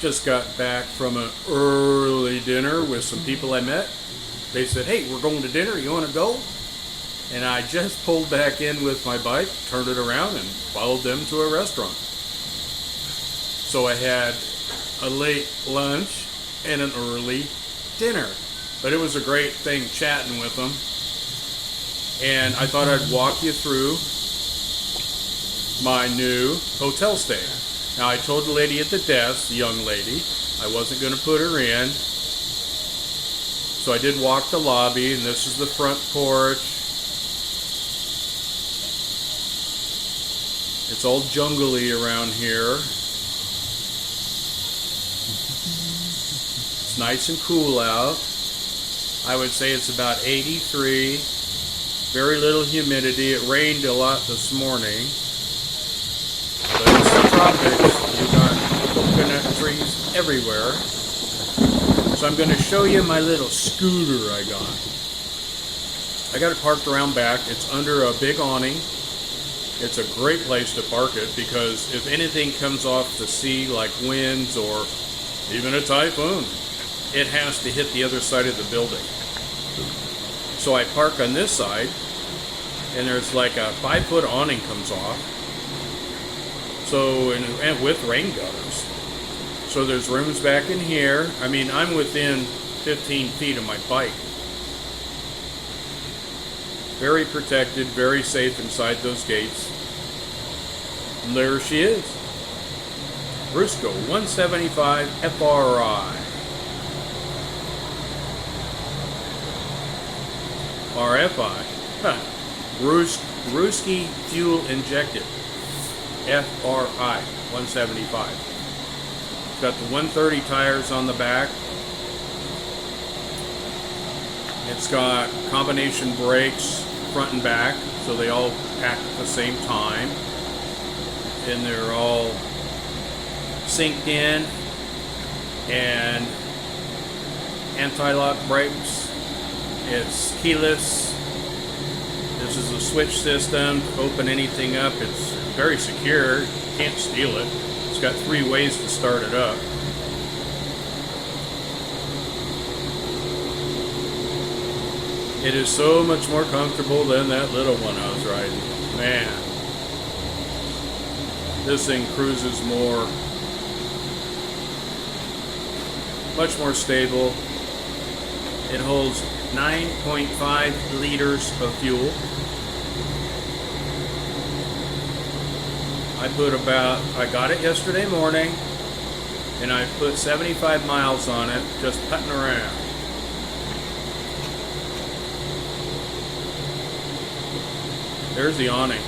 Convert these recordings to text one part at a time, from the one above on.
Just got back from an early dinner with some people I met. They said, "Hey, we're going to dinner. You want to go?" And I just pulled back in with my bike, turned it around, and followed them to a restaurant. So I had a late lunch and an early dinner. But it was a great thing chatting with them. And I thought I'd walk you through my new hotel stay. Now, I told the lady at the desk, the young lady, I wasn't going to put her in. So I did walk the lobby, and this is the front porch. It's all jungly around here. It's nice and cool out. I would say it's about 83. Very little humidity. It rained a lot this morning. But it's the tropics. You've got coconut trees everywhere. So I'm going to show you my little scooter I got. I got it parked around back. It's under a big awning. It's a great place to park it because if anything comes off the sea like winds or even a typhoon, it has to hit the other side of the building. So I park on this side and there's like a 5-foot awning comes off. So, and with rain gutters. So there's rooms back in here. I mean, I'm within 15 feet of my bike. Very protected, very safe inside those gates. And there she is. Brusco 175 FRI. RFI. Ruski fuel injected. FRI 175. It's got the 130 tires on the back. It's got combination brakes front and back, so they all pack at the same time. And they're all synced in. And anti-lock brakes. It's keyless. This is a switch system to open anything up. It's very secure. You can't steal it. It's got 3 ways to start it up. It is so much more comfortable than that little one I was riding. Man. This thing cruises more. Much more stable. It holds 9.5 liters of fuel. I got it yesterday morning, and I put 75 miles on it, just putting around. There's the awning.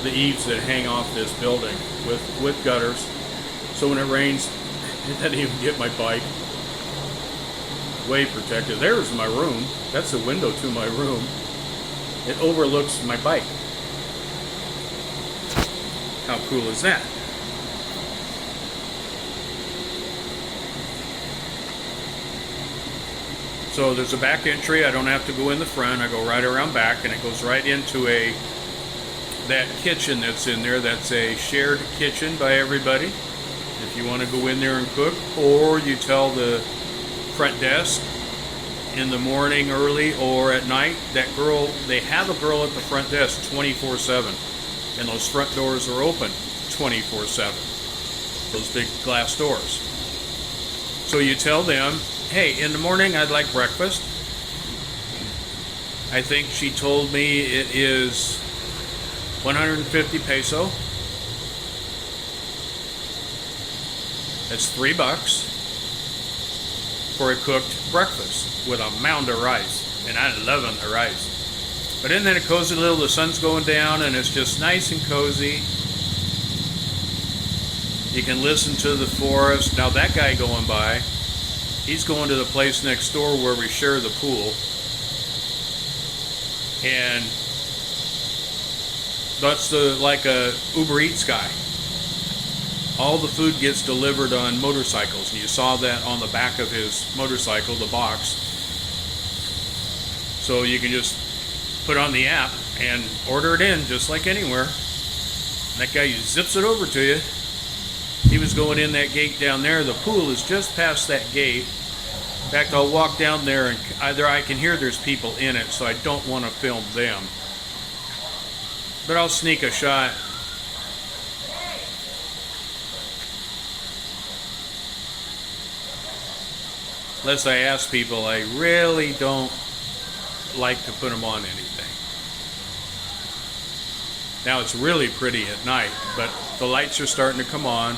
The eaves that hang off this building with gutters. So when it rains, it doesn't even get my bike. Way protected. There's my room. That's the window to my room. It overlooks my bike. How cool is that? So there's a back entry. I don't have to go in the front. I go right around back, and it goes right into that kitchen that's in there. That's a shared kitchen by everybody. If you want to go in there and cook, or you tell the front desk in the morning early or at night, they have a girl at the front desk 24/7, and those front doors are open 24/7, those big glass doors. So you tell them, hey, in the morning I'd like breakfast. I think she told me it is 150 peso. That's $3 for a cooked breakfast with a mound of rice, and I love the rice. But isn't that a cozy little, the sun's going down and it's just nice and cozy. You can listen to the forest. Now that guy going by, he's going to the place next door where we share the pool. And That's like a Uber Eats guy. All the food gets delivered on motorcycles, and you saw that on the back of his motorcycle, the box. So you can just put on the app and order it in just like anywhere. And that guy zips it over to you. He was going in that gate down there. The pool is just past that gate. In fact, I'll walk down there and either I can hear there's people in it, so I don't want to film them. But I'll sneak a shot. Unless I ask people, I really don't like to put them on anything. Now it's really pretty at night, but the lights are starting to come on.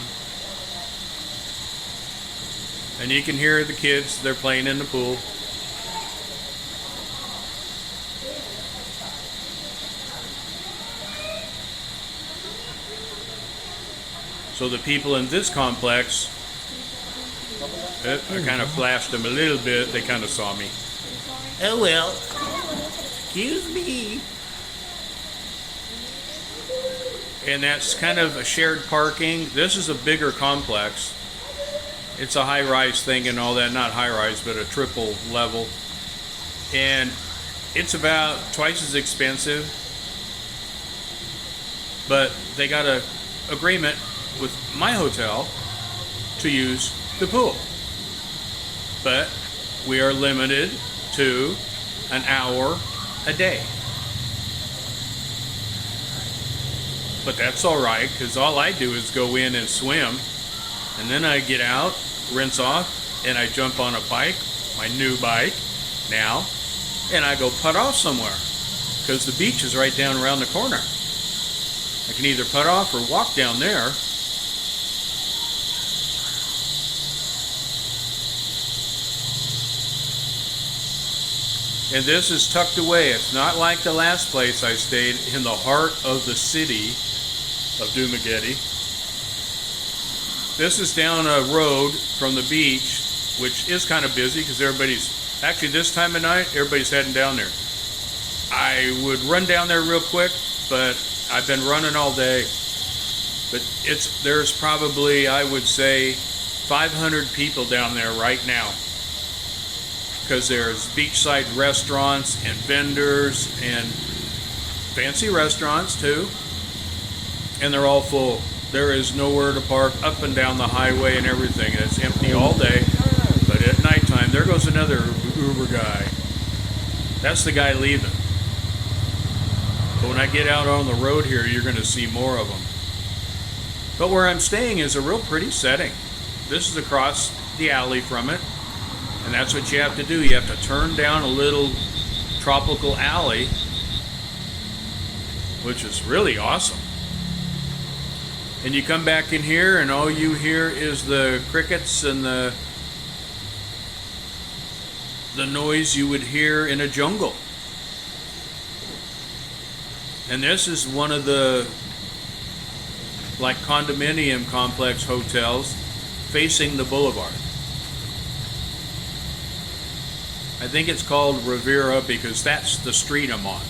And you can hear the kids, they're playing in the pool. So the people in this complex, I kind of flashed them a little bit, they kind of saw me. Oh well, excuse me. And that's kind of a shared parking. This is a bigger complex. It's a high-rise thing and all that, not high-rise, but a triple level. And it's about twice as expensive, but they got an agreement with my hotel to use the pool. But we are limited to an hour a day. But that's all right, because all I do is go in and swim, and then I get out, rinse off, and I jump on a bike, my new bike now, and I go putt off somewhere, because the beach is right down around the corner. I can either putt off or walk down there. And this is tucked away. It's not like the last place I stayed in the heart of the city of Dumaguete. This is down a road from the beach, which is kind of busy because everybody's, actually this time of night, everybody's heading down there. I would run down there real quick, but I've been running all day. But there's probably, I would say, 500 people down there right now. Because there's beachside restaurants and vendors and fancy restaurants too. And they're all full. There is nowhere to park up and down the highway and everything. It's empty all day. But at nighttime, there goes another Uber guy. That's the guy leaving. But when I get out on the road here, you're going to see more of them. But where I'm staying is a real pretty setting. This is across the alley from it. And that's what you have to do. You have to turn down a little tropical alley, which is really awesome. And you come back in here and all you hear is the crickets and the noise you would hear in a jungle. And this is one of the like condominium complex hotels facing the boulevard. I think it's called Rivera because that's the street I'm on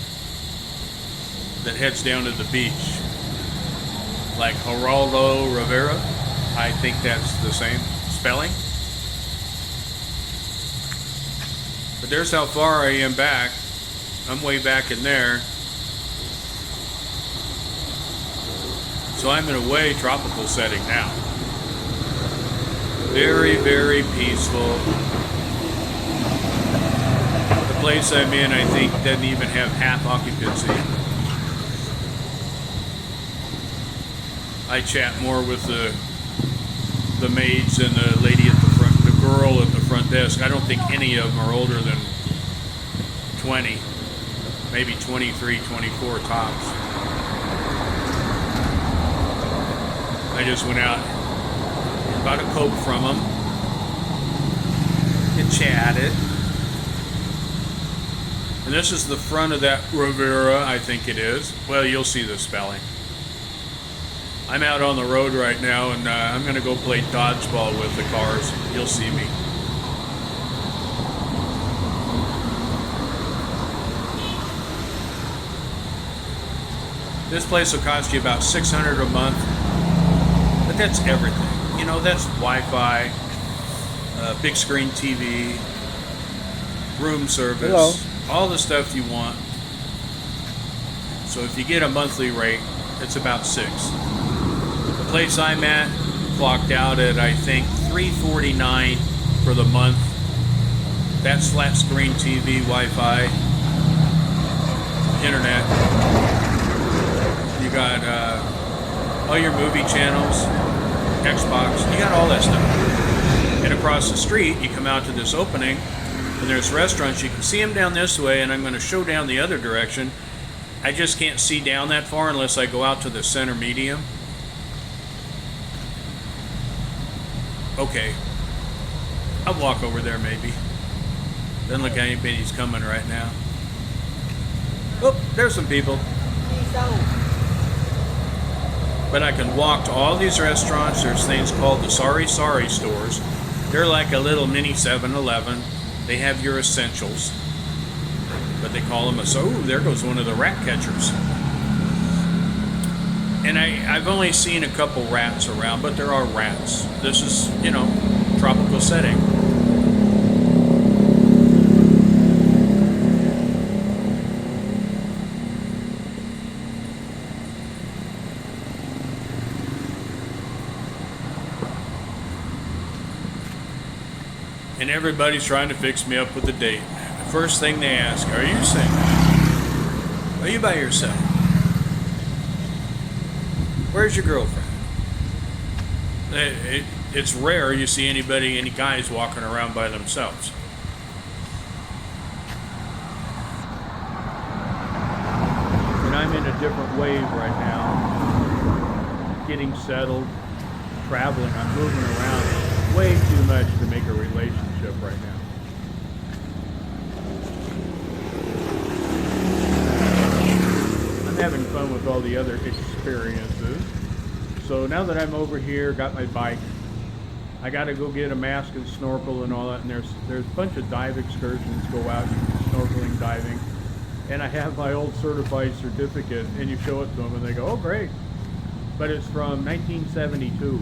that heads down to the beach. Like Geraldo Rivera, I think that's the same spelling. But there's how far I am back. I'm way back in there. So I'm in a way tropical setting now. Very, very peaceful. The place I'm in, I think, doesn't even have half occupancy. I chat more with the maids and the lady at the front, the girl at the front desk. I don't think any of them are older than 20, maybe 23, 24 tops. I just went out, bought a Coke from them, and chatted. And this is the front of that Rivera, I think it is. Well, you'll see the spelling. I'm out on the road right now, and I'm going to go play dodgeball with the cars. You'll see me. This place will cost you about $600 a month, but that's everything. You know, that's Wi-Fi, big screen TV, room service, Hello. all the stuff you want. So if you get a monthly rate, it's about $6. The place I'm at clocked out at I think $349 for the month. That's flat screen TV, Wi-Fi, internet. You got all your movie channels, Xbox. You got all that stuff. And across the street, you come out to this opening, and there's restaurants. You can see them down this way, and I'm going to show down the other direction. I just can't see down that far unless I go out to the center medium. Okay. I'll walk over there maybe. Doesn't look like anybody's coming right now. Oh, there's some people. But I can walk to all these restaurants. There's things called the Sorry Sorry stores. They're like a little mini 7-Eleven. They have your essentials. But they call them there goes one of the rat catchers. And I've only seen a couple rats around, but there are rats. This is, tropical setting. And everybody's trying to fix me up with a date. The first thing they ask, are you single? Are you by yourself? Where's your girlfriend? It's rare you see any guys walking around by themselves. And I'm in a different wave right now. Getting settled, traveling, I'm moving around way too much to make a relationship right now. I'm having fun with all the other experiences. So now that I'm over here, got my bike, I got to go get a mask and snorkel and all that. And there's a bunch of dive excursions go out, you can snorkeling, diving. And I have my old certified certificate, and you show it to them, and they go, "Oh, great!" But it's from 1972.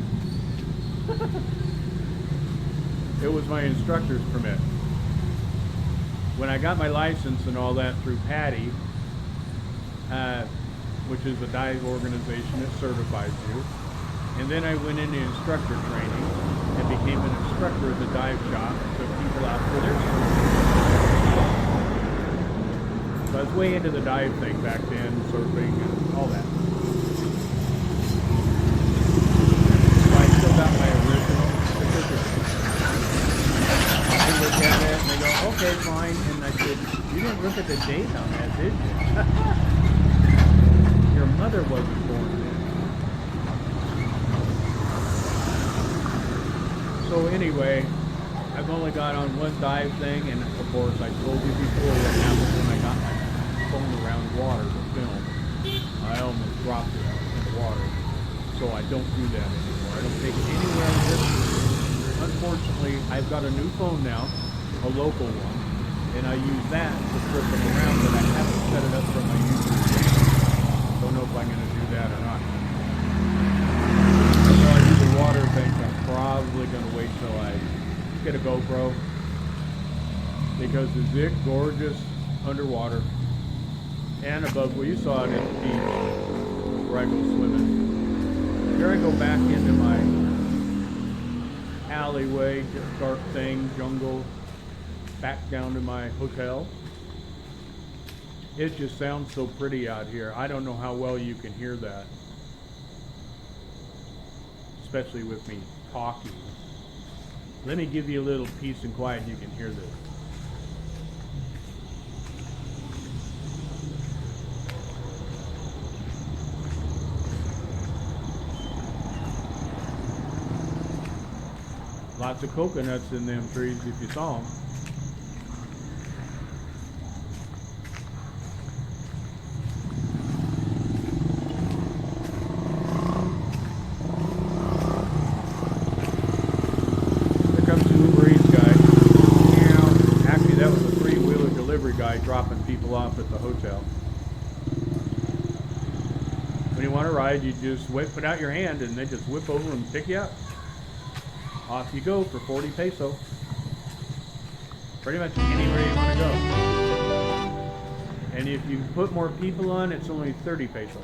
It was my instructor's permit. When I got my license and all that through PADI, which is a dive organization that certifies you, and then I went into instructor training and became an instructor at the dive shop, took people out for their certification. So I was way into the dive thing back then, surfing and all that. So I still got my original certificate. They look at it and they go, "Okay, fine." And I said, "You didn't look at the date on that, did you?" Your mother wasn't born then. So anyway, I've only got on one dive thing, and of course I told you before what happened when I got my phone around water to film. I almost dropped it in the water. So I don't do that anymore. I don't take it anywhere with me. Unfortunately, I've got a new phone now, a local one, and I use that to trip them around, but I haven't set it up for my YouTube channel. Don't know if I'm going to do that or not. So I do the water thing. I'm probably going to wait till I get a GoPro, because is it gorgeous underwater and above. Well, you saw it at the beach where I go swimming. Here I go back into my alleyway, dark thing, jungle, back down to my hotel. It just sounds so pretty out here. I don't know how well you can hear that, especially with me talking. Let me give you a little peace and quiet and you can hear this. Lots of coconuts in them trees if you saw them. Here comes the Uber Eats guy. Actually, that was a three-wheeler delivery guy dropping people off at the hotel. When you want to ride, you just put out your hand and they just whip over and pick you up. Off you go for 40 peso. Pretty much anywhere you want to go. And if you put more people on, it's only 30 pesos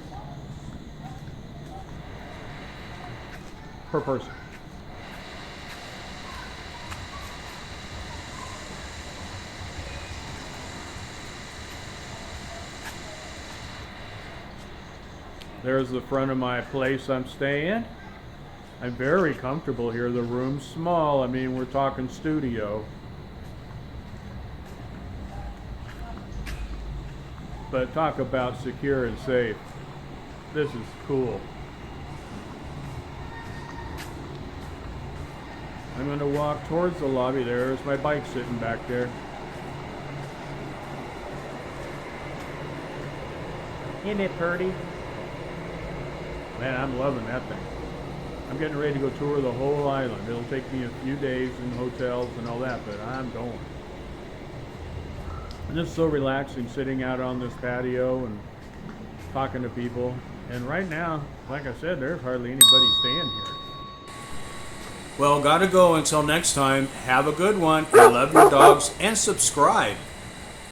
per person. There's the front of my place I'm staying. I'm very comfortable here. The room's small. I mean, we're talking studio. But talk about secure and safe. This is cool. I'm going to walk towards the lobby. There's my bike sitting back there. Isn't it pretty? Man, I'm loving that thing. I'm getting ready to go tour the whole island. It'll take me a few days in hotels and all that, but I'm going. And it's so relaxing sitting out on this patio and talking to people. And right now, like I said, there's hardly anybody staying here. Well, gotta go until next time. Have a good one. I love your dogs and subscribe.